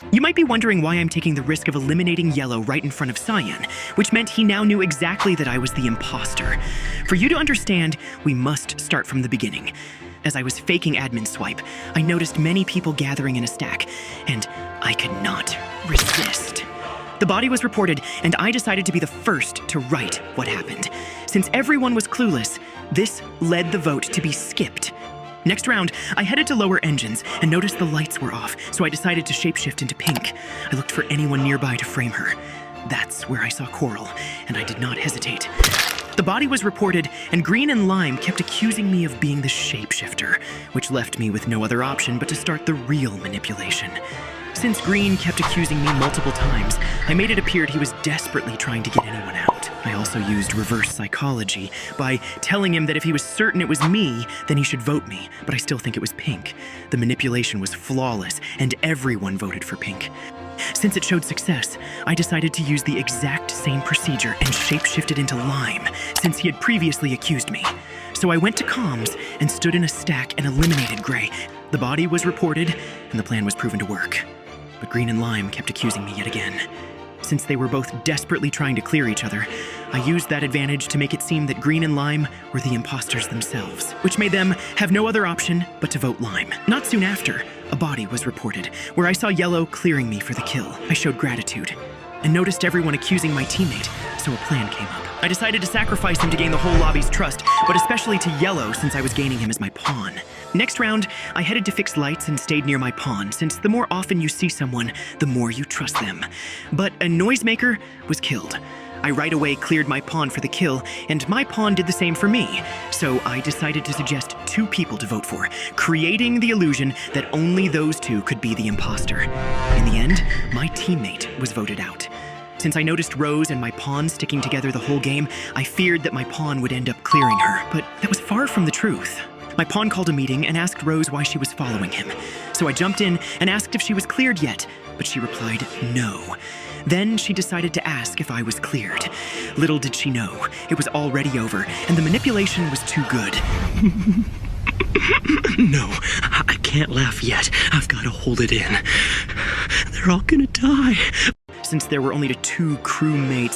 You might be wondering why I'm taking the risk of eliminating Yellow right in front of Cyan, which meant he now knew exactly that I was the imposter. For you to understand, we must start from the beginning. As I was faking admin swipe, I noticed many people gathering in a stack, and I could not resist. The body was reported, and I decided to be the first to write what happened. Since everyone was clueless, this led the vote to be skipped. Next round, I headed to lower engines and noticed the lights were off, so I decided to shapeshift into pink. I looked for anyone nearby to frame her. That's where I saw Coral, and I did not hesitate. The body was reported, and Green and Lime kept accusing me of being the shapeshifter, which left me with no other option but to start the real manipulation. Since Green kept accusing me multiple times, I made it appear he was desperately trying to get anyone out. I also used reverse psychology by telling him that if he was certain it was me, then he should vote me, but I still think it was Pink. The manipulation was flawless, and everyone voted for Pink. Since it showed success, I decided to use the exact same procedure and shapeshifted into Lime, since he had previously accused me. So I went to comms and stood in a stack and eliminated Gray. The body was reported, and the plan was proven to work. But Green and Lime kept accusing me yet again. Since they were both desperately trying to clear each other, I used that advantage to make it seem that Green and Lime were the imposters themselves, which made them have no other option but to vote Lime. Not soon after, a body was reported, where I saw Yellow clearing me for the kill. I showed gratitude, and noticed everyone accusing my teammate, so a plan came up. I decided to sacrifice him to gain the whole lobby's trust, but especially to Yellow since I was gaining him as my pawn. Next round, I headed to fix lights and stayed near my pawn, since the more often you see someone, the more you trust them. But a noisemaker was killed. I right away cleared my pawn for the kill, and my pawn did the same for me. So I decided to suggest 2 people to vote for, creating the illusion that only those 2 could be the imposter. In the end, my teammate was voted out. Since I noticed Rose and my pawn sticking together the whole game, I feared that my pawn would end up clearing her, but that was far from the truth. My pawn called a meeting and asked Rose why she was following him. So I jumped in and asked if she was cleared yet, but she replied no. Then she decided to ask if I was cleared. Little did she know, it was already over, and the manipulation was too good. No, I can't laugh yet. I've got to hold it in. They're all gonna die. Since there were only 2 crewmates